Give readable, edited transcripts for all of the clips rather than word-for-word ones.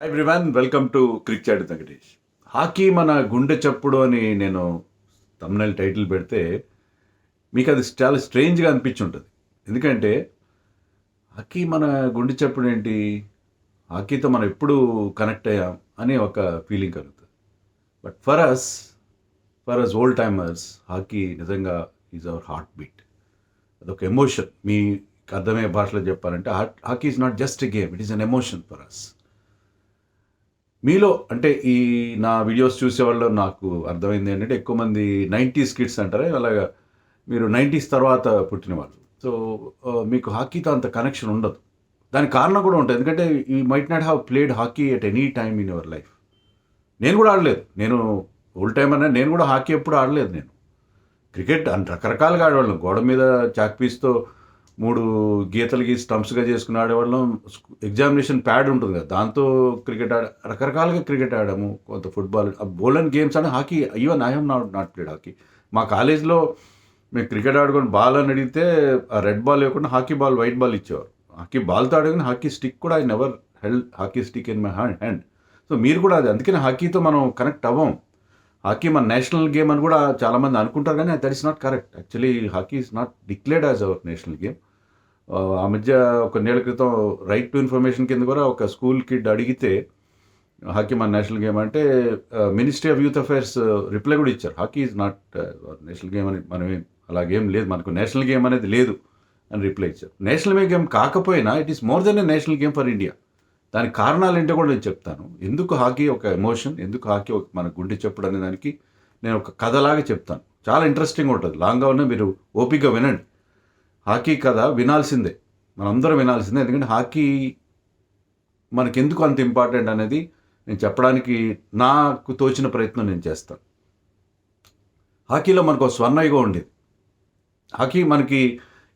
Everyone welcome to cricket Venkatesh. Hockey మన గుండె చప్పుడు అని నేను తమ్నైల్ టైటిల్ పెడితే మీకు అది చాలా స్ట్రేంజ్గా అనిపించుంటుంది. ఎందుకంటే హాకీ మన గుండె చప్పుడు ఏంటి, హాకీతో మనం ఎప్పుడు కనెక్ట్ అయ్యాం అని ఒక ఫీలింగ్ కలుగుతుంది. But for us old timers hockey నిజంగా ఈజ్ అవర్ హార్ట్ బీట్. అదొక ఎమోషన్. మీకు అర్థమయ్యే భాషలో చెప్పాలంటే hockey is not just a game, it is an emotion for us. మీలో అంటే ఈ నా వీడియోస్ చూసేవాళ్ళు నాకు అర్థమైంది ఏంటంటే ఎక్కువ మంది 90s కిడ్స్ అంటారా, అలాగా మీరు 90s తర్వాత పుట్టిన వాళ్ళు. సో మీకు హాకీతో అంత కనెక్షన్ ఉండదు. దానికి కారణం కూడా ఉంటుంది. ఎందుకంటే you might not have played hockey at any time in your life. నేను కూడా ఆడలేదు. నేను ఓల్డ్ టైమ్ అన్నా, నేను కూడా హాకీ ఎప్పుడు ఆడలేదు. నేను క్రికెట్ రకరకాలుగా ఆడేవాళ్ళం. గోడ మీద చాక్ పీస్తో 3 గీతలు గీసి స్టంప్స్గా చేసుకుని ఆడేవాళ్ళం. ఎగ్జామినేషన్ ప్యాడ్ ఉంటుంది కదా, దాంతో క్రికెట్ రకరకాలుగా క్రికెట్ ఆడాము. కొంత ఫుట్బాల్, బోలన్ గేమ్స్ అని. Hockey even I have not played hockey. మా కాలేజ్లో మేము క్రికెట్ ఆడుకొని బాల్ అని అడిగితే ఆ రెడ్ బాల్ లేకుండా హాకీ బాల్, వైట్ బాల్ ఇచ్చేవారు. హాకీ బాల్తో ఆడుకుని హాకీ స్టిక్ కూడా I never held hockey stick in my hand. So మీరు కూడా అది, అందుకని హాకీతో మనం కనెక్ట్ అవ్వం. హాకీ మన నేషనల్ గేమ్ అని కూడా చాలామంది అనుకుంటారు, కానీ that is not correct. Actually hockey is not declared as our national game. ఆ మధ్య కొన్నేళ్ల క్రితం రైట్ టు ఇన్ఫర్మేషన్ కింద కూడా ఒక స్కూల్ కిడ్ అడిగితే హాకీ మన నేషనల్ గేమ్ అంటే ministry of youth affairs reply కూడా ఇచ్చారు, hockey is not national game అని, మనమేం అలాగేం లేదు, మనకు నేషనల్ గేమ్ అనేది లేదు అని రిప్లై ఇచ్చారు. నేషనల్ గేమ్ కాకపోయినా it is more than a national game for India. దానికి కారణాలు ఏంటో కూడా నేను చెప్తాను. ఎందుకు హాకీ ఒక ఎమోషన్, ఎందుకు హాకీ ఒక మన గుండె చప్పుడు అనే దానికి నేను ఒక కథలాగా చెప్తాను. చాలా ఇంట్రెస్టింగ్ ఉంటుంది. లాంగ్గా ఉన్న మీరు ఓపికగా వినండి. హాకీ కథ వినాల్సిందే, మనందరం వినాల్సిందే. ఎందుకంటే హాకీ మనకెందుకు అంత ఇంపార్టెంట్ అనేది నేను చెప్పడానికి నాకు తోచిన ప్రయత్నం నేను చేస్తాను. హాకీలో మనకు ఒక స్వర్ణయుగం ఉండేది. హాకీ మనకి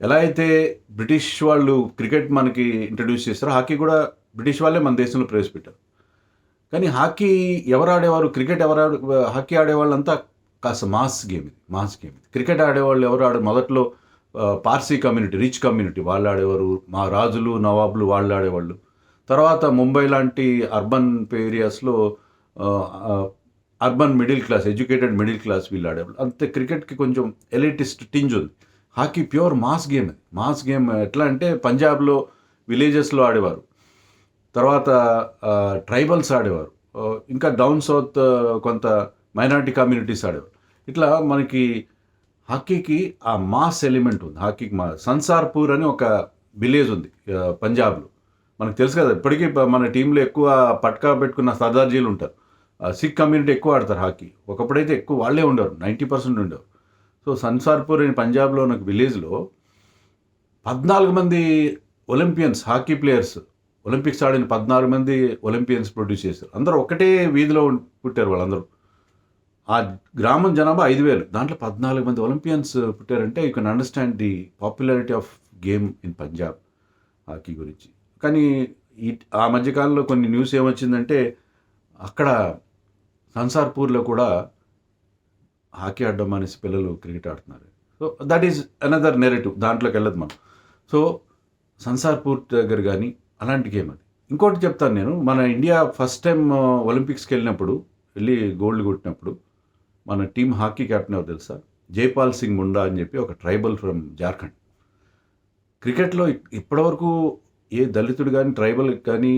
ఎలా అయితే బ్రిటిష్ వాళ్ళు క్రికెట్ మనకి ఇంట్రడ్యూస్ చేస్తారో, హాకీ కూడా బ్రిటిష్ వాళ్ళే మన దేశంలో ప్రవేశపెట్టారు. కానీ హాకీ ఎవరు ఆడేవారు, క్రికెట్ హాకీ ఆడేవాళ్ళంతా కాస్త మాస్ గేమ్ ఇది. క్రికెట్ ఆడేవాళ్ళు ఎవరు మొదట్లో పార్సీ కమ్యూనిటీ, రిచ్ కమ్యూనిటీ వాళ్ళు ఆడేవారు. మా రాజులు, నవాబులు వాళ్ళు ఆడేవాళ్ళు. తర్వాత ముంబై లాంటి అర్బన్ ఏరియాస్లో urban middle class, educated middle class వీళ్ళు ఆడేవాళ్ళు. అంతే క్రికెట్కి కొంచెం ఎలిటిస్ట్ టింజ్ ఉంది. Hockey pure mass game. Mass game ఎట్లా అంటే పంజాబ్లో విలేజెస్లో ఆడేవారు, తర్వాత ట్రైబల్స్ ఆడేవారు, ఇంకా డౌన్ సౌత్ కొంత మైనారిటీ కమ్యూనిటీస్ ఆడేవారు. ఇట్లా మనకి హాకీకి ఆ మాస్ ఎలిమెంట్ ఉంది. హాకీకి సన్సార్పూర్ అని ఒక విలేజ్ ఉంది పంజాబ్లో. మనకు తెలుసు కదా, ఇప్పటికీ మన టీంలో ఎక్కువ పట్కా పెట్టుకున్న సర్దార్జీలు ఉంటారు. సిక్ కమ్యూనిటీ ఎక్కువ ఆడతారు హాకీ. ఒకప్పుడైతే ఎక్కువ వాళ్ళే ఉండేవారు, 90% ఉండేవారు. సో సన్సార్పూర్ అని పంజాబ్లో ఉన్న విలేజ్లో 14 మంది ఒలింపియన్స్, హాకీ ప్లేయర్స్, ఒలింపిక్స్ ఆడిన 14 మంది ఒలింపియన్స్ ప్రొడ్యూస్ చేశారు. అందరూ ఒకటే వీధిలో పుట్టారు వాళ్ళందరూ. ఆ గ్రామం జనాభా 5,000, దాంట్లో 14 మంది ఒలింపియన్స్ పుట్టారంటే you can understand the popularity of game in Punjab hockey గురించి. కానీ ఆ మధ్యకాలంలో కొన్ని న్యూస్ ఏమొచ్చిందంటే అక్కడ సన్సార్పూర్లో కూడా హాకీ ఆడడం అనేసి పిల్లలు క్రికెట్ ఆడుతున్నారు. So that is another narrative, దాంట్లోకి వెళ్ళదు మనం. సో సన్సార్పూర్ దగ్గర కానీ అలాంటి గేమ్ అది. ఇంకోటి చెప్తాను నేను, మన ఇండియా ఫస్ట్ టైం ఒలింపిక్స్కి వెళ్ళి గోల్డ్ కొట్టినప్పుడు మన టీం హాకీ కెప్టెన్ ఎవరు తెలుసా? జైపాల్ సింగ్ ముండా అని చెప్పి ఒక ట్రైబల్ ఫ్రమ్ జార్ఖండ్. క్రికెట్లో ఇప్పటివరకు ఏ దళితుడు కానీ, ట్రైబల్ కానీ,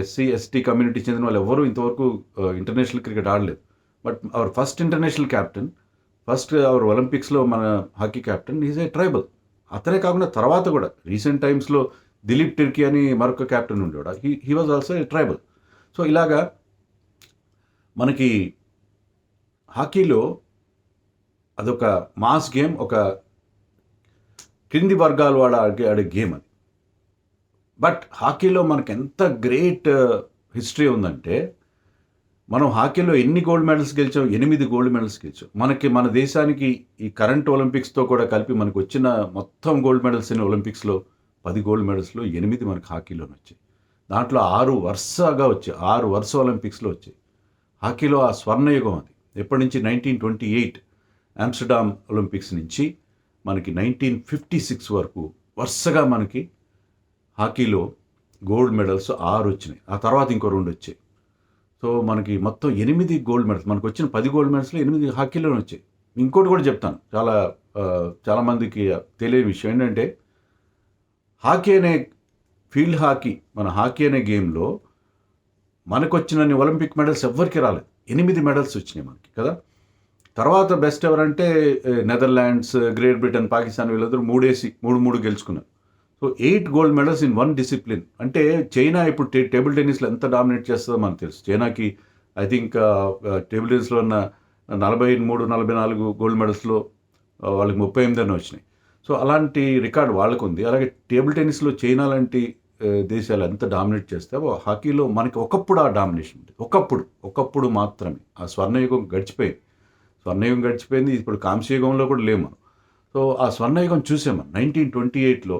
ఎస్సీ ఎస్టీ కమ్యూనిటీ చెందిన వాళ్ళు ఎవరు ఇంతవరకు ఇంటర్నేషనల్ క్రికెట్ ఆడలేదు. But our first international captain, first our ఒలింపిక్స్లో మన hockey captain is a tribal. అతనే కాకుండా తర్వాత కూడా రీసెంట్ టైమ్స్లో దిలీప్ టిర్కీ అని మరొక క్యాప్టెన్ ఉండేవాడు, he was also a tribal. So ఇలాగా మనకి హాకీలో అదొక మాస్ గేమ్, ఒక క్రింది వర్గాల వాడు ఆడే గేమ్ అది. బట్ హాకీలో మనకు ఎంత గ్రేట్ హిస్టరీ ఉందంటే, మనం హాకీలో ఎన్ని గోల్డ్ మెడల్స్ గెలిచాం? 8 గోల్డ్ మెడల్స్ గెలిచాం. మన దేశానికి ఈ కరెంట్ ఒలింపిక్స్తో కూడా కలిపి మనకు వచ్చిన మొత్తం గోల్డ్ మెడల్స్ ఇన్ ఒలింపిక్స్లో 10 గోల్డ్ మెడల్స్లో 8 మనకు హాకీలోనే వచ్చాయి. దాంట్లో 6 వరుసగా వచ్చాయి, 6 వరుస ఒలింపిక్స్లో వచ్చాయి. హాకీలో ఆ స్వర్ణయుగం అది. ఎప్పటి నుంచి? 1928 ఆమ్స్టర్డామ్ ఒలింపిక్స్ నుంచి మనకి 1956 వరకు వరుసగా మనకి హాకీలో గోల్డ్ మెడల్స్ 6 వచ్చినాయి. ఆ తర్వాత ఇంకో 2 వచ్చాయి. సో మనకి మొత్తం 8 గోల్డ్ మెడల్స్. మనకు వచ్చిన 10 గోల్డ్ మెడల్స్లో 8 హాకీలోనే వచ్చాయి. ఇంకోటి కూడా చెప్తాను, చాలామందికి తెలియని విషయం ఏంటంటే, హాకీ అనే ఫీల్డ్ హాకీ, మన హాకీ అనే గేమ్లో మనకొచ్చినన్ని ఒలింపిక్ మెడల్స్ ఎవ్వరికి రాలేదు. 8 మెడల్స్ వచ్చినాయి మనకి కదా. తర్వాత బెస్ట్ ఎవరంటే నెదర్లాండ్స్, గ్రేట్ బ్రిటన్, పాకిస్తాన్ వీళ్ళందరూ 3 గెలుచుకున్నారు. So 8 gold medals in 1 discipline. అంటే చైనా ఇప్పుడు టేబుల్ టెన్నిస్లో ఎంత డామినేట్ చేస్తుందో మనకు తెలుసు. చైనాకి ఐ థింక్ టేబుల్ టెన్నిస్లో ఉన్న 43-44 గోల్డ్ మెడల్స్లో వాళ్ళకి 38 వచ్చినాయి. సో అలాంటి రికార్డు వాళ్ళకు ఉంది. అలాగే టేబుల్ టెన్నిస్లో చైనా లాంటి దేశాలు ఎంత డామినేట్ చేస్తే, హాకీలో మనకి ఒకప్పుడు ఆ డామినేషన్ ఉంది. ఒకప్పుడు మాత్రమే. ఆ స్వర్ణయుగం గడిచిపోయింది. ఇప్పుడు కాంస్యయుగంలో కూడా లేము మనం. సో ఆ స్వర్ణయుగం చూసాం మనం 1928లో.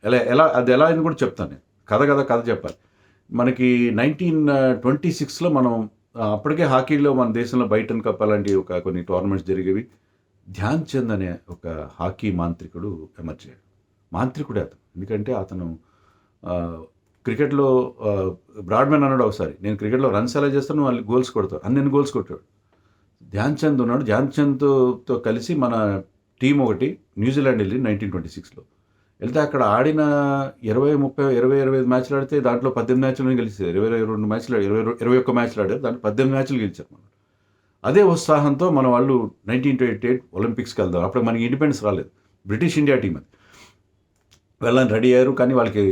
అది ఎలా అని కూడా చెప్తాను నేను. కథ చెప్పాలి. మనకి 1926లో మనం అప్పటికే హాకీలో మన దేశంలో బైటన్ కప్ అలాంటి కొన్ని టోర్నమెంట్స్ జరిగేవి. ధ్యాన్ చంద్ అనే ఒక హాకీ మాంత్రికుడు ఎమర్జ్ అయ్యాడు. మాంత్రికుడే అతను. ఎందుకంటే అతను క్రికెట్లో బ్రాడ్మెన్ అన్నాడు ఒకసారి, నేను క్రికెట్లో రన్స్ ఎలా చేస్తాను, వాళ్ళు గోల్స్ కొడతాను, అన్ని గోల్స్ కొట్టాడు. ధ్యాన్ చంద్ ఉన్నాడు. ధ్యాన్ చంద్తో కలిసి మన టీం ఒకటి న్యూజిలాండ్ వెళ్ళి 1926లో వెళ్తే, అక్కడ ఆడిన 25 మ్యాచ్లు ఆడితే దాంట్లో 18 మ్యాచ్లు గెలిచారు. 21 మ్యాచ్లు ఆడారు. దాంట్లో 18 మ్యాచ్లు గెలిచారు మనం. అదే ఉత్సాహంతో మన వాళ్ళు 1928 ఒలింపిక్స్కి వెళ్దాం. అప్పుడు మనకి ఇండిపెండెన్స్ రాలేదు. బ్రిటిష్ ఇండియా టీం అది. వెళ్ళని రెడీ అయ్యారు. కానీ వాళ్ళకి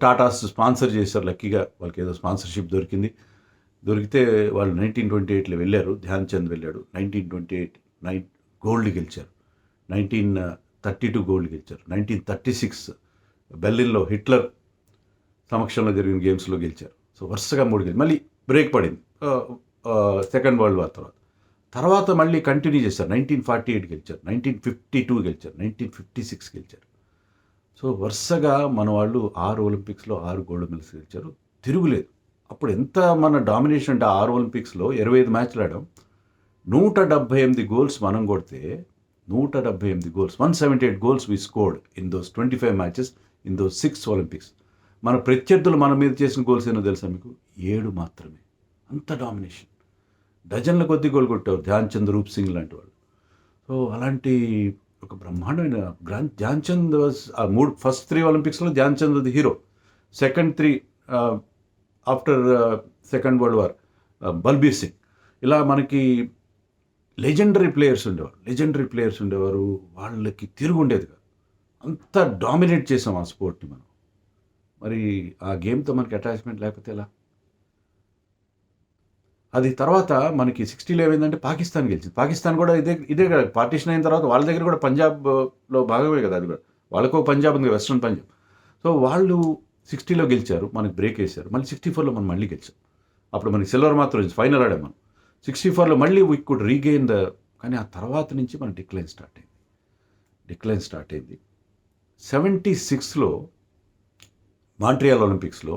టాటాస్ స్పాన్సర్ చేశారు. లక్కీగా వాళ్ళకి ఏదో స్పాన్సర్షిప్ దొరికితే వాళ్ళు 1928లో వెళ్ళారు. ధ్యాన్ చంద్ వెళ్ళాడు. 1928 గోల్డ్ గెలిచారు. 1932 గోల్డ్ గెలిచారు. 1936 బెర్లిన్లో హిట్లర్ సమక్షంలో జరిగిన గేమ్స్లో గెలిచారు. సో వరుసగా 3 గెలిచారు. మళ్ళీ బ్రేక్ పడింది సెకండ్ వరల్డ్ వార్ తర్వాత మళ్ళీ కంటిన్యూ చేశారు. 1948 గెలిచారు. 1952 గెలిచారు. 1956 గెలిచారు. సో వరుసగా మన వాళ్ళు 6 ఒలింపిక్స్లో 6 గోల్డ్ మెడల్స్ గెలిచారు. తిరుగులేదు. అప్పుడు ఎంత మన డామినేషన్ అంటే 6 ఒలింపిక్స్లో 25 మ్యాచ్లు ఆడాం. 178 గోల్స్ మనం కొడితే 178 goals, 178 goals we scored in those 25 matches in those 6 Olympics. మన ప్రత్యర్థులు మన మీద చేసిన గోల్స్ ఏమో తెలుసా మీకు? 7 మాత్రమే. అంత డామినేషన్. డజన్ల కొద్ది గోల్ కొట్టారు ధ్యాన్ చంద్, రూప్ సింగ్ లాంటి వాళ్ళు. సో అలాంటి ఒక బ్రహ్మాండమైన ధ్యాన్ చంద్ ఫస్ట్ 3 ఒలింపిక్స్లో Dhyan Chand the hero. Second 3 after second world war Balbir Singh. ఇలా మనకి లెజెండరీ ప్లేయర్స్ ఉండేవారు. వాళ్ళకి తిరుగు ఉండేది కాదు. అంత డామినేట్ చేసాం ఆ స్పోర్ట్ని మనం. మరి ఆ గేమ్తో మనకి అటాచ్మెంట్ లేకపోతే ఎలా? అది తర్వాత మనకి 60లో ఏమైందంటే పాకిస్తాన్ గెలిచింది. పాకిస్తాన్ కూడా ఇదే కదా, పార్టీషన్ అయిన తర్వాత వాళ్ళ దగ్గర కూడా పంజాబ్లో భాగమే కదా అది కూడా. వాళ్ళకు పంజాబ్ ఉంది, వెస్ట్రన్ పంజాబ్. సో వాళ్ళు 60లో గెలిచారు, మనకి బ్రేక్ వేశారు. మళ్ళీ 64లో మనం మళ్ళీ గెలిచాం. అప్పుడు మనకి సిల్వర్ మాత్రం ఫైనల్ ఆడాం మనం. 64లో మళ్ళీ వీ కుడ్ రీగెయిన్ కానీ ఆ తర్వాత నుంచి మన డిక్లైన్ స్టార్ట్ అయింది. 76లో మాంట్రియాల్ ఒలింపిక్స్లో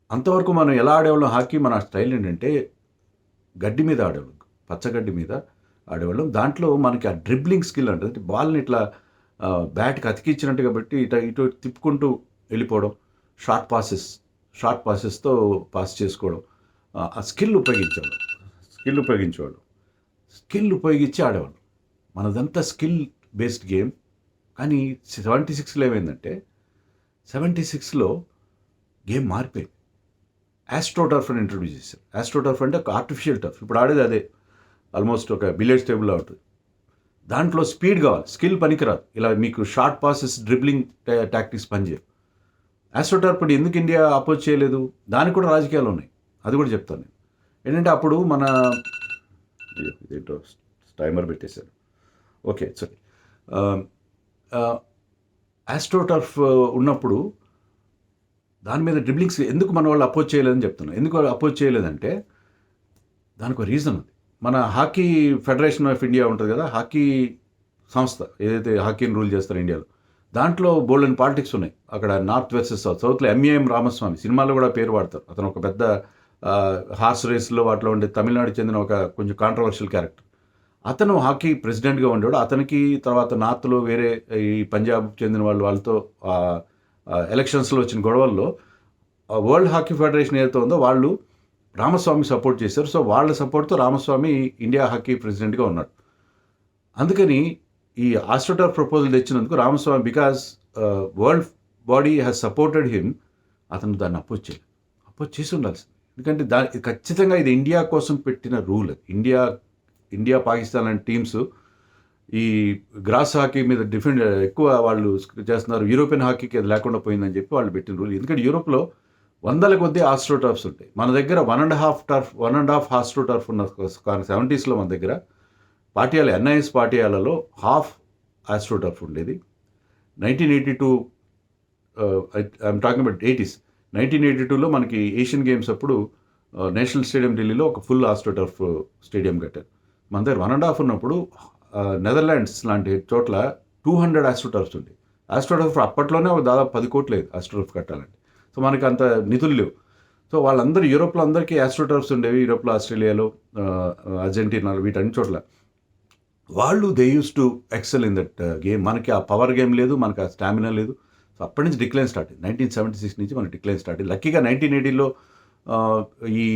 అంతవరకు మనం ఎలా ఆడేవాళ్ళం హాకీ, మన స్టైల్ ఏంటంటే గడ్డి మీద ఆడేవాళ్ళం, పచ్చగడ్డి మీద ఆడేవాళ్ళం. దాంట్లో మనకి ఆ డ్రిబ్లింగ్ స్కిల్ అంటే బాల్ని ఇట్లా బ్యాట్కి అతికిచ్చినట్టు కాబట్టి ఇటు తిప్పుకుంటూ వెళ్ళిపోవడం, షార్ట్ పాసెస్తో పాస్ చేసుకోవడం, ఆ స్కిల్ ఉపయోగించి ఆడేవాళ్ళం. మనదంతా స్కిల్ బేస్డ్ గేమ్. కానీ 76లో ఏమైందంటే 76లో గేమ్ మారిపోయింది. ఆస్ట్రోటర్ఫ్ అని ఇంట్రొడ్యూస్ చేశారు. ఆస్ట్రోటర్ఫ్ అంటే ఒక ఆర్టిఫిషియల్ టర్ఫ్. ఇప్పుడు ఆడేది అదే, ఆల్మోస్ట్ ఒక బిలియర్డ్స్ టేబుల్లో ఉంటుంది. దాంట్లో స్పీడ్ కావాలి, స్కిల్ పనికిరాదు. ఇలా మీకు షార్ట్ పాసెస్, డ్రిబ్లింగ్ టాక్టిక్స్ పనిచేయవు. ఆస్ట్రోటర్ఫ్ ఇప్పుడు ఎందుకు ఇండియా అపోజ్ చేయలేదు, దానికి కూడా రాజకీయాలు ఉన్నాయి. అది కూడా చెప్తాను నేను. ఏంటంటే అప్పుడు మన ఇదేంటో టైమర్ పెట్టేశారు. ఓకే సరే. ఆస్ట్రోటర్ఫ్ ఉన్నప్పుడు దాని మీద డ్రిబ్లింగ్స్ ఎందుకు మన వాళ్ళు అపోజ్ చేయలేదని చెప్తున్నాను. ఎందుకు అపోజ్ చేయలేదంటే దానికి ఒక రీజన్ ఉంది. మన హాకీ ఫెడరేషన్ ఆఫ్ ఇండియా ఉంటుంది కదా, హాకీ సంస్థ ఏదైతే హాకీని రూల్ చేస్తారో ఇండియాలో, దాంట్లో బోల్డెన్ పాలిటిక్స్ ఉన్నాయి. అక్కడ నార్త్ వర్సెస్ సౌత్లో ఎంఏఎం రామస్వామి సినిమాలో కూడా పేరు వాడతారు. అతను ఒక పెద్ద హార్స్ రేస్లో వాటిలో ఉండే తమిళనాడుకి చెందిన ఒక కొంచెం కాంట్రవర్షియల్ క్యారెక్టర్. అతను హాకీ ప్రెసిడెంట్గా ఉండేవాడు. అతనికి తర్వాత నార్త్లో వేరే ఈ పంజాబ్ చెందిన వాళ్ళతో ఎలక్షన్స్లో వచ్చిన గొడవల్లో వరల్డ్ హాకీ ఫెడరేషన్ ఏదైతే ఉందో వాళ్ళు రామస్వామి సపోర్ట్ చేశారు. సో వాళ్ళ సపోర్ట్తో రామస్వామి ఇండియా హాకీ ప్రెసిడెంట్గా ఉన్నాడు. అందుకని ఈ ఆస్ట్రోటర్ఫ్ ప్రపోజల్ తెచ్చినందుకు Ramaswamy, because world body has supported him, అతను దాన్ని అపోజ్ చేయలేదు. అపోజ్ చేసి ఉండాల్సింది. ఎందుకంటే ఖచ్చితంగా ఇది ఇండియా కోసం పెట్టిన రూల్. ఇండియా పాకిస్తాన్ లాంటి టీమ్స్ ఈ గ్రాస్ హాకీ మీద డిఫెండ్ ఎక్కువ వాళ్ళు చేస్తున్నారు. యూరోపియన్ హాకీకి అది లేకుండా పోయిందని చెప్పి వాళ్ళు పెట్టిన రూల్. ఎందుకంటే యూరోప్లో వందల కొద్దీ ఆస్ట్రోటర్ఫ్స్ ఉంటాయి. మన దగ్గర 1.5 ఆస్ట్రోటర్ఫ్ ఉన్న 70s మన దగ్గర పాటియాల NIS పాటియాలలో హాఫ్ ఆస్ట్రోటర్ఫ్ ఉండేది. 1982 ఐఎమ్ టాకింగ్ అబౌట్ 80s. 1982లో మనకి ఏషియన్ గేమ్స్ అప్పుడు నేషనల్ స్టేడియం ఢిల్లీలో ఒక ఫుల్ ఆస్ట్రోటర్ఫ్ స్టేడియం కట్టారు. మన దగ్గర 1.5 ఉన్నప్పుడు నెదర్లాండ్స్ లాంటి చోట్ల 200 ఆస్ట్రోటర్ఫ్స్ ఉండేవి. ఆస్ట్రోటర్ఫ్ అప్పట్లోనే దాదాపు 10 కోట్లు లేదు ఆస్ట్రోటర్ఫ్ కట్టాలంటే. సో మనకి అంత నిధులు లేవు. సో వాళ్ళందరూ యూరోప్లో అందరికీ ఆస్ట్రోటర్ఫ్స్ ఉండేవి. యూరోప్లో, ఆస్ట్రేలియాలో, అర్జెంటీనాలో, వీటన్ని చోట్ల వాళ్ళు they use to excel in that game. మనకి ఆ పవర్ గేమ్ లేదు, మనకి ఆ స్టామినా లేదు. సో అప్పటి నుంచి డిక్లైన్ స్టార్ట్ అయింది. 1976 నుంచి మనకి డిక్లైన్ స్టార్ట్ అయింది. లక్కీగా 1980లో ఈ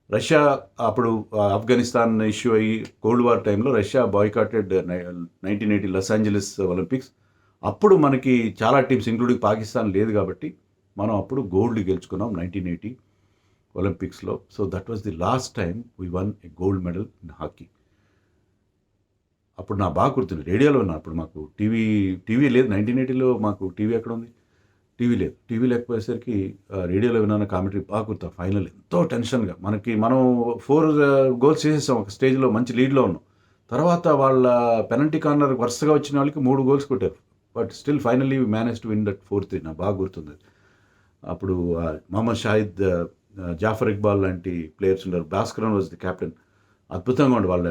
రష్యా అప్పుడు ఆఫ్ఘనిస్తాన్ ఇష్యూ అయ్యి కోల్డ్ వార్ టైంలో Russia boycotted 1980 Los Angeles Olympics. అప్పుడు మనకి చాలా టీమ్స్ ఇంక్లూడింగ్ పాకిస్తాన్ లేదు కాబట్టి మనం అప్పుడు గోల్డ్ గెలుచుకున్నాం 1980 ఒలింపిక్స్లో. So that was the last time we one A gold medal in hockey. అప్పుడు నా బాగా గుర్తుంది, రేడియోలో ఉన్నా. అప్పుడు మాకు టీవీ లేదు. 1980లో మాకు టీవీ ఎక్కడ ఉంది? టీవీ లేదు. టీవీ లేకపోయేసరికి రేడియోలో విన్నాను కామెంటరీ బాగా గుర్తా. ఫైనల్ ఎంతో టెన్షన్గా మనం 4 గోల్స్ చేసేసాం. ఒక స్టేజ్లో మంచి లీడ్లో ఉన్నాం. తర్వాత వాళ్ళ పెనల్టీ కార్నర్ వరుసగా వచ్చిన వాళ్ళకి 3 గోల్స్ కొట్టారు. But still finally we manage to win that 4-3. నాకు బాగా గుర్తుంది. అప్పుడు మహమ్మద్ షాహిద్, జాఫర్ ఇక్బాల్ లాంటి ప్లేయర్స్ ఉన్నారు. Bhaskaran was the captain. అద్భుతంగా ఉండే వాళ్ళ.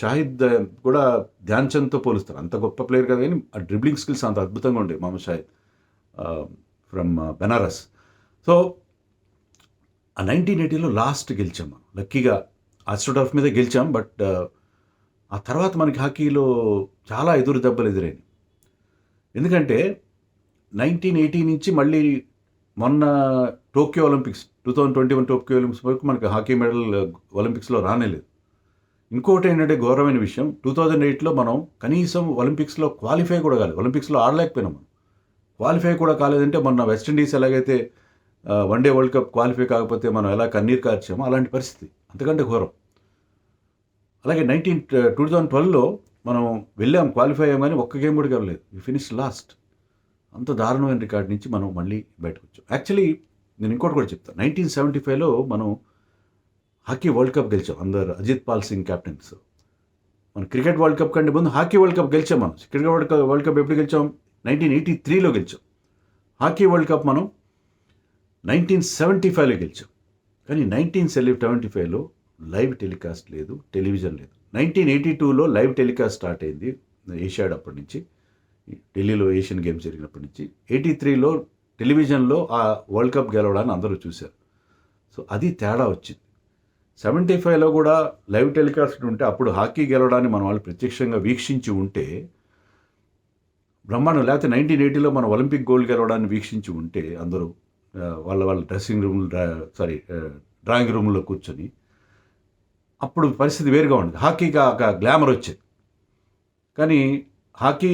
షాహిద్ కూడా ధ్యాన్ చంద్తో పోలుస్తారు. అంత గొప్ప ప్లేయర్ కదా, కానీ ఆ డ్రిబ్లింగ్ స్కిల్స్ అంత అద్భుతంగా ఉండే మహమ్మద్ షాహిద్ ఫ్రమ్ బెనారస్. సో ఆ 1980లో లాస్ట్ గెలిచాం మనం. లక్కీగా ఆస్ట్రోటర్ఫ్ మీద గెలిచాం. బట్ ఆ తర్వాత మనకి హాకీలో చాలా ఎదురు దెబ్బలు ఎదురైనాయి. ఎందుకంటే 1980 నుంచి మళ్ళీ మొన్న టోక్యో ఒలింపిక్స్ 2021 టోక్యో ఒలింపిక్స్ వరకు మనకి హాకీ మెడల్ ఒలింపిక్స్లో రానేలేదు. ఇంకోటి ఏంటంటే ఘోరమైన విషయం, 2008లో మనం కనీసం ఒలింపిక్స్లో క్వాలిఫై కూడా కాలేదు. ఒలింపిక్స్లో ఆడలేకపోయినాం. మనం క్వాలిఫై కూడా కాలేదంటే మొన్న వెస్టిండీస్ ఎలాగైతే వన్డే వరల్డ్ కప్ క్వాలిఫై కాకపోతే మనం ఎలా కన్నీరు కార్చామో అలాంటి పరిస్థితి, అంతకంటే ఘోరం. అలాగే 2012లో మనం వెళ్ళాం, క్వాలిఫై అయ్యాం, కానీ ఒక్క గేమ్ కూడా గెలవలేదు. We finish last. అంత దారుణమైన రికార్డ్ నుంచి మనం మళ్ళీ బయటకు వచ్చాం. యాక్చువల్లీ నేను ఇంకోటి కూడా చెప్తాను. 1975లో మనం హాకీ వరల్డ్ కప్ గెలిచాం. అందరు అజిత్ పాల్ సింగ్ కెప్టెన్స్. మనం క్రికెట్ వరల్డ్ కప్ కంటే ముందు హాకీ వరల్డ్ కప్ గెలిచాం. మనం క్రికెట్ వరల్డ్ కప్ ఎప్పుడు గెలిచాం? 1983లో గెలిచాం. హాకీ వరల్డ్ కప్ మనం 1975లో గెలిచాం. కానీ 1975లో లైవ్ టెలికాస్ట్ లేదు, టెలివిజన్ లేదు. 1982లో లైవ్ టెలికాస్ట్ స్టార్ట్ అయింది ఏషియాడ్ అప్పటి నుంచి, ఢిల్లీలో ఏషియన్ గేమ్స్ జరిగినప్పటి నుంచి. 83లో టెలివిజన్లో ఆ వరల్డ్ కప్ గెలవడాన్ని అందరూ చూశారు. సో అది తేడా వచ్చింది. 75లో కూడా లైవ్ టెలికాస్ట్ ఉంటే అప్పుడు హాకీ గెలవడాన్ని మన వాళ్ళు ప్రత్యక్షంగా వీక్షించి ఉంటే బ్రహ్మాండం. లేకపోతే 1980లో మన ఒలింపిక్ గోల్డ్ గెలవడాన్ని వీక్షించి ఉంటే అందరూ వాళ్ళ డ్రెస్సింగ్ రూమ్ డ్రాయింగ్ రూమ్లో కూర్చొని, అప్పుడు పరిస్థితి వేరుగా ఉండేది. హాకీకి ఒక గ్లామర్ వచ్చేది. కానీ హాకీ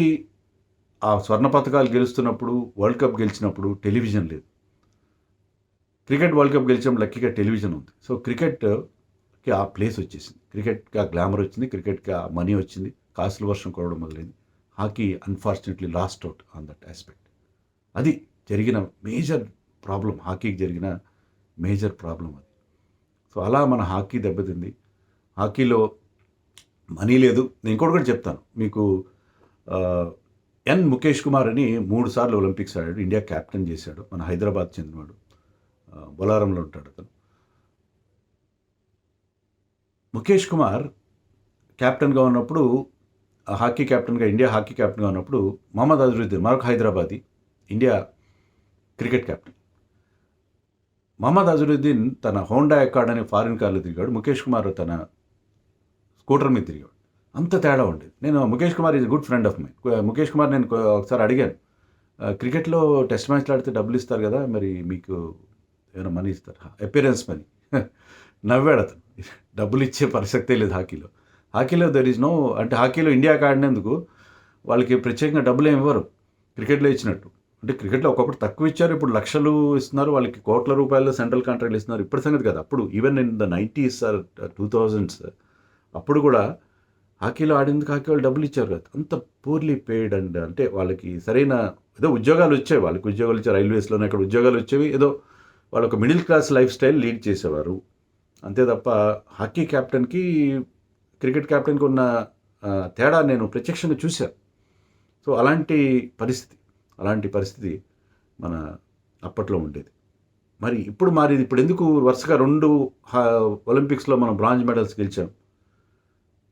ఆ స్వర్ణ పథకాలు గెలుస్తున్నప్పుడు, వరల్డ్ కప్ గెలిచినప్పుడు టెలివిజన్ లేదు. క్రికెట్ వరల్డ్ కప్ గెలిచినప్పుడు లక్కీగా టెలివిజన్ ఉంది. సో క్రికెట్కి ఆ ప్లేస్ వచ్చేసింది, క్రికెట్కి ఆ గ్లామర్ వచ్చింది, క్రికెట్కి ఆ మనీ వచ్చింది, కాసుల వర్షం కురవడం మొదలైంది. Hockey unfortunately last out on that aspect. అది జరిగిన మేజర్ ప్రాబ్లం, హాకీకి జరిగిన మేజర్ ప్రాబ్లం అది. సో అలా మన హాకీ దెబ్బతింది. హాకీలో మనీ లేదు. నేను ఇంకోటి కూడా చెప్తాను మీకు. ముఖేష్ కుమార్ అని 3 సార్లు ఒలింపిక్స్ ఆడాడు, ఇండియా క్యాప్టెన్ చేశాడు. మన హైదరాబాద్ చెందినవాడు, బొలారంలో ఉంటాడు అతను. ముఖేష్ కుమార్ క్యాప్టెన్గా ఉన్నప్పుడు, హాకీ క్యాప్టెన్గా, ఇండియా హాకీ క్యాప్టెన్గా ఉన్నప్పుడు మహమ్మద్ అజరుద్దీన్, మరొక Hyderabadi, India cricket captain. Mohammad Azharuddin తన హోండా ఎకార్డ్ అనే ఫారిన్ కార్లో తిరిగాడు, ముఖేష్ కుమార్ తన స్కూటర్ మీద తిరిగాడు. అంత తేడా ఉండేది. నేను Mukesh Kumar is good friend of my. Mukesh Kumar నేను ఒకసారి అడిగాను, క్రికెట్‌లో టెస్ట్ మ్యాచ్‌లు ఆడితే డబ్బులు ఇస్తారు కదా! మరి మీకు ఏమైనా మనీ ఇస్తారా? Appearance money. నవ్వాడతను. డబ్బులు ఇచ్చే ప్రసక్తే లేదు హాకీలో. హాకీలో దేర్ ఈజ్ నో, అంటే హాకీలో ఇండియాకి ఆడినందుకు వాళ్ళకి ప్రత్యేకంగా డబ్బులేమి ఇవ్వరు. క్రికెట్‌లో ఇచ్చినట్టు. అంటే క్రికెట్‌లో ఒకప్పుడు తక్కువ ఇచ్చారు. ఇప్పుడు లక్షలు ఇస్తున్నారు. వాళ్ళకి కోట్ల రూపాయలు సెంట్రల్ కాంట్రాక్ట్‌లు ఇస్తున్నారు. ఇప్పటి సంగతి కాదు. అప్పుడు even in the 90s are 2000s అప్పుడు కూడా హాకీలో ఆడినందుకు హాకీ వాళ్ళు డబ్బులు ఇచ్చారు కదా! అంత పూర్‌లీ పెయిడ్ అండ్ అంటే వాళ్ళకి సరైన ఏదో ఉద్యోగాలు వచ్చాయి. వాళ్ళకి ఉద్యోగాలు వచ్చాయి. రైల్వేస్‌లోనే అక్కడ ఉద్యోగాలు వచ్చేవి. ఏదో వాళ్ళొక middle class life style lead చేసేవారు. అంతే తప్ప హాకీ కెప్టెన్‌కి, క్రికెట్ కెప్టెన్‌కి ఉన్న తేడా నేను ప్రత్యక్షంగా చూశాను. సో, అలాంటి పరిస్థితి మన అప్పట్లో ఉండేది. మరి ఇప్పుడు మారింది. ఇప్పుడు ఎందుకు వరుసగా 2 ఒలింపిక్స్‌లో మనం బ్రాంజ్ మెడల్స్ గెలిచాం.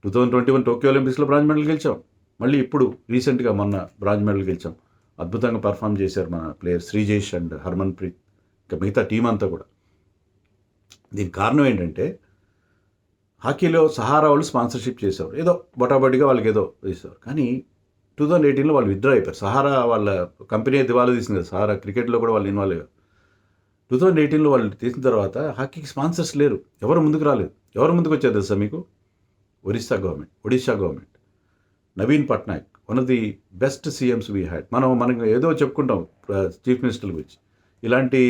2021 టోక్యో ఒలింపిక్స్‌లో బ్రాంజ్ మెడల్ గెలిచాం. మళ్ళీ ఇప్పుడు రీసెంట్‌గా మొన్న బ్రాంజ్ మెడల్ గెలిచాం. అద్భుతంగా పెర్ఫార్మ్ చేశారు మన ప్లేయర్ శ్రీజేష్ అండ్ హర్మన్ ప్రీత్, ఇంకా మిగతా టీమ్ అంతా కూడా. దీనికి కారణం ఏంటంటే హాకీలో సహారా వాళ్ళు స్పాన్సర్‌షిప్ చేసేవారు. ఏదో బొటాబొటిగా వాళ్ళకేదో చేసేవారు. కానీ 2018లో వాళ్ళు విత్‌డ్రా అయిపోయారు. సహారా వాళ్ళ కంపెనీ దివాలా తీసింది కదా! సహారా క్రికెట్‌లో కూడా వాళ్ళు ఇన్వాల్వ్ అయ్యారు. 2018లో వాళ్ళు తీసిన తర్వాత హాకీకి స్పాన్సర్స్ లేరు. ఎవరు ముందుకు రాలేదు. ఎవరు ముందుకొచ్చారు తెలుసా మీకు? Odisha government. Naveen Patnaik one of the best CMs we had. మనకు ఏదో చెప్పుకుంటాం చీఫ్ మినిస్టర్ల గురించి. ఇలాంటి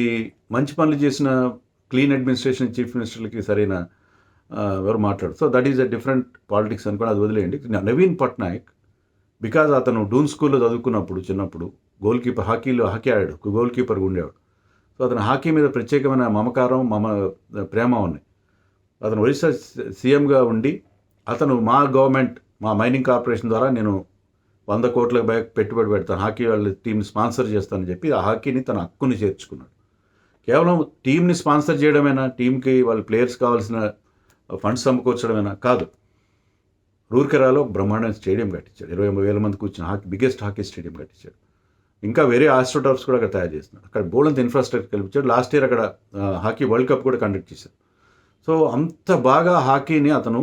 మంచి పనులు చేసిన క్లీన్ అడ్మినిస్ట్రేషన్ చీఫ్ మినిస్టర్లకి సరైన ఎవరు మాట్లాడు. So that is a different politics అనుకోని అది వదిలేయండి. నవీన్ పట్నాయక్ బికాజ్ అతను డూన్ స్కూల్లో చదువుకున్నప్పుడు చిన్నప్పుడు హాకీ ఆడాడు. గోల్ కీపర్గా ఉండేవాడు. సో అతను హాకీ మీద ప్రత్యేకమైన మమకారం, ప్రేమ ఉన్నాయి. అతను ఒరిస్సా సీఎంగా ఉండి అతను మా మైనింగ్ కార్పొరేషన్ ద్వారా నేను 100 కోట్ల పెట్టుబడి పెడతాను, హాకీ వాళ్ళ టీంని స్పాన్సర్ చేస్తానని చెప్పి ఆ హాకీని తన హక్కుని చేర్చుకున్నాడు. కేవలం టీంని స్పాన్సర్ చేయడమేనా, టీంకి వాళ్ళ ప్లేయర్స్ కావాల్సిన ఫండ్స్ సమకూర్చడమేనా? కాదు. రూర్కెరాలో బ్రహ్మాండమైన స్టేడియం కట్టించాడు. 20,000 మంది కూర్చుని బిగ్గెస్ట్ హాకీ స్టేడియం కట్టించాడు. ఇంకా వేరే ఆస్ట్రోటర్ఫ్స్ కూడా అక్కడ తయారు చేస్తున్నాడు. అక్కడ బోల్డంత ఇన్ఫ్రాస్ట్రక్చర్ కల్పించాడు. లాస్ట్ ఇయర్ అక్కడ హాకీ వరల్డ్ కప్ కూడా కండక్ట్ చేశారు. సో అంత బాగా హాకీని అతను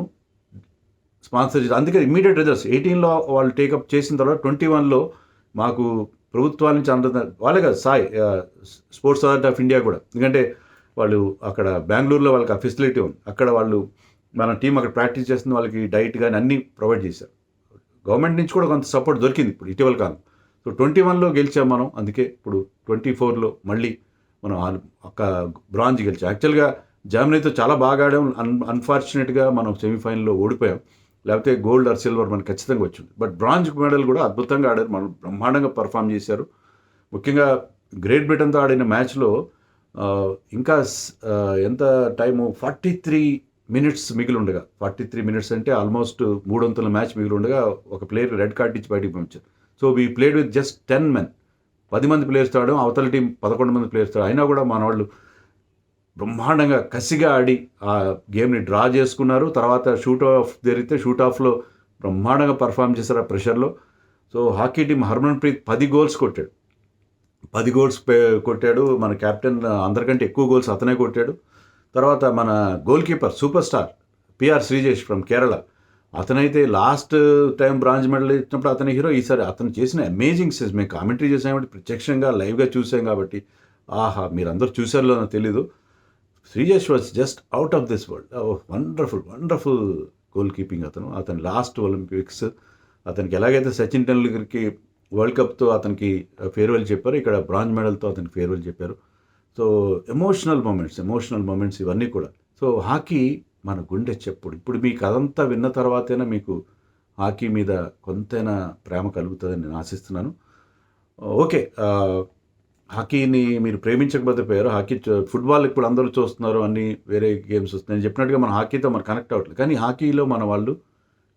స్పాన్సర్ చేశారు. అందుకే ఇమీడియట్ రిజల్ట్స్ 18లో వాళ్ళు టేకప్ చేసిన తర్వాత 21లో మాకు ప్రభుత్వాల నుంచి వాళ్ళే కదా స్పోర్ట్స్ అథారిటీ ఆఫ్ ఇండియా కూడా. ఎందుకంటే వాళ్ళు అక్కడ బెంగళూరులో వాళ్ళకి ఆ ఫెసిలిటీ ఉంది. అక్కడ వాళ్ళు మన టీం అక్కడ ప్రాక్టీస్ చేస్తుంది, వాళ్ళకి డైట్ కానీ అన్నీ ప్రొవైడ్ చేశారు. గవర్నమెంట్ నుంచి కూడా కొంత సపోర్ట్ దొరికింది ఇప్పుడు ఇటీవల కాలం. సో 21లో గెలిచాం మనం. అందుకే ఇప్పుడు 24లో మళ్ళీ మనం ఒక బ్రాంజ్ గెలిచాం. యాక్చువల్గా జర్మనీతో చాలా బాగా ఆడాం. అన్ఫార్చునేట్గా మనం సెమీఫైనల్లో ఓడిపోయాం. లేకపోతే గోల్డ్ ఆర్ సిల్వర్ మనకు ఖచ్చితంగా వచ్చింది. బట్ బ్రాంజ్ మెడల్ కూడా అద్భుతంగా ఆడారు. మనం బ్రహ్మాండంగా పర్ఫామ్ చేశారు. ముఖ్యంగా గ్రేట్ బ్రిటన్తో ఆడిన మ్యాచ్లో ఇంకా ఎంత టైము 43 మినిట్స్ మిగిలి ఉండగా, 43 మినిట్స్ అంటే ఆల్మోస్ట్ 3 మ్యాచ్ మిగిలి ఉండగా ఒక ప్లేయర్ రెడ్ కార్డ్ ఇచ్చి బయటికి పంపించారు. So we played with just 10 men. 10 మంది ప్లేయర్స్తో ఆడాం. అవతల టీం 11 మంది ప్లేయర్స్తో. అయినా కూడా మన వాళ్ళు బ్రహ్మాండంగా కసిగా ఆడి ఆ గేమ్ని డ్రా చేసుకున్నారు. తర్వాత షూట్ ఆఫ్లో బ్రహ్మాండంగా పర్ఫామ్ చేశారు ఆ ప్రెషర్లో. So hockey team Harmanpreet 10 goals కొట్టాడు. 10 గోల్స్ కొట్టాడు. మన కెప్టెన్ అందరికంటే ఎక్కువ గోల్స్ అతనే కొట్టాడు. తర్వాత మన goalkeeper super star PR Sreejesh from Kerala, అతనైతే లాస్ట్ టైం బ్రాంజ్ మెడల్ ఇచ్చినప్పుడు అతని హీరో. ఈసారి అతను చేసిన అమేజింగ్ సేజ్ మేము కామెంటరీ చేసాం కాబట్టి, ప్రత్యక్షంగా లైవ్గా చూసాం కాబట్టి, ఆహా మీరందరూ చూసారో నాకు తెలీదు. Sreejesh was just out of this world. Wonderful goal keeping అతను లాస్ట్ ఒలింపిక్స్ అతనికి ఎలాగైతే సచిన్ టెండూల్కర్కి వరల్డ్ కప్తో అతనికి ఫేర్వెల్ చెప్పారు, ఇక్కడ బ్రాంజ్ మెడల్తో అతనికి ఫేర్వెల్ చెప్పారు. సో ఎమోషనల్ మూమెంట్స్ ఇవన్నీ కూడా. సో హాకీ మన గుండె చెప్పుడు. ఇప్పుడు మీకు అదంతా విన్న తర్వాతైనా మీకు హాకీ మీద కొంతైనా ప్రేమ కలుగుతుందని నేను ఆశిస్తున్నాను. ఓకే, హాకీని మీరు ప్రేమించకపోతే పోయారు. ఫుట్బాల్ ఇప్పుడు అందరూ చూస్తున్నారు, అన్ని వేరే గేమ్స్ వస్తున్నాయి. నేను చెప్పినట్టుగా మన హాకీతో మన కనెక్ట్ అవ్వట్లేదు. కానీ హాకీలో మన వాళ్ళు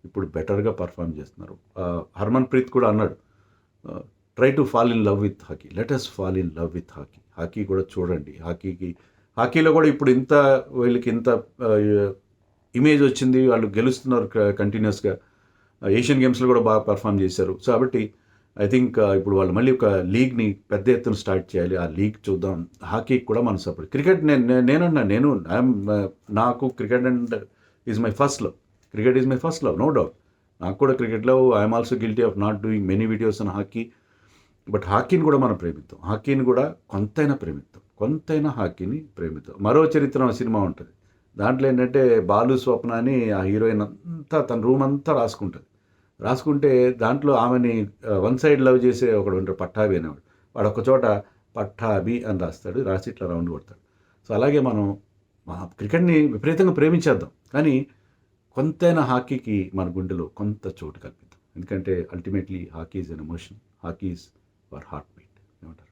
ఇప్పుడు బెటర్గా పర్ఫామ్ చేస్తున్నారు. హర్మన్ ప్రీత్ కూడా అన్నాడు, try to fall in love with hockey, let us fall in love with hockey. Hockey కూడా చూడండి. హాకీలో కూడా ఇప్పుడు వీళ్ళకి ఇంత ఇమేజ్ వచ్చింది, వాళ్ళు గెలుస్తున్నారు కంటిన్యూస్గా. ఏషియన్ గేమ్స్లో కూడా బాగా పర్ఫామ్ చేశారు. సో కాబట్టి ఐ థింక్ ఇప్పుడు వాళ్ళు మళ్ళీ ఒక లీగ్ని పెద్ద ఎత్తున స్టార్ట్ చేయాలి. ఆ లీగ్ చూద్దాం. హాకీకి కూడా మన సపోర్ట్. క్రికెట్ నాకు cricket and is my first love, no doubt. నాకు కూడా క్రికెట్లో I'm also guilty of not doing many videos on hockey. But హాకీని కూడా మనం ప్రేమిద్దాం. హాకీని కూడా కొంతైనా ప్రేమిద్దాం. కొంతైనా హాకీని ప్రేమిద్దాం. 'మరో చరిత్ర' అనే సినిమా ఉంటది. దాంట్లో ఏంటంటే బాలు, స్వప్న అని ఆ హీరోయిన్ అంతా తన రూమ్ అంతా రాసుకుంటది. రాసుకుంటే దాంట్లో ఆమెని వన్ సైడ్ లవ్ చేసే ఒకడు ఉంటాడు, పట్టాభి అనేవాడు. వాడు ఒక చోట పట్టాభి అని రాస్తాడు. రాసి ఇట్లా రౌండ్ కొడతాడు. సో అలాగే మనం క్రికెట్‌ని విపరీతంగా ప్రేమించేద్దాం. కానీ కొంతైనా హాకీకి మన గుండెలో కొంత చోటు కల్పిద్దాం. ఎందుకంటే ultimately hockey is an emotion. Hockey is our heart beat. ఏమంటారు?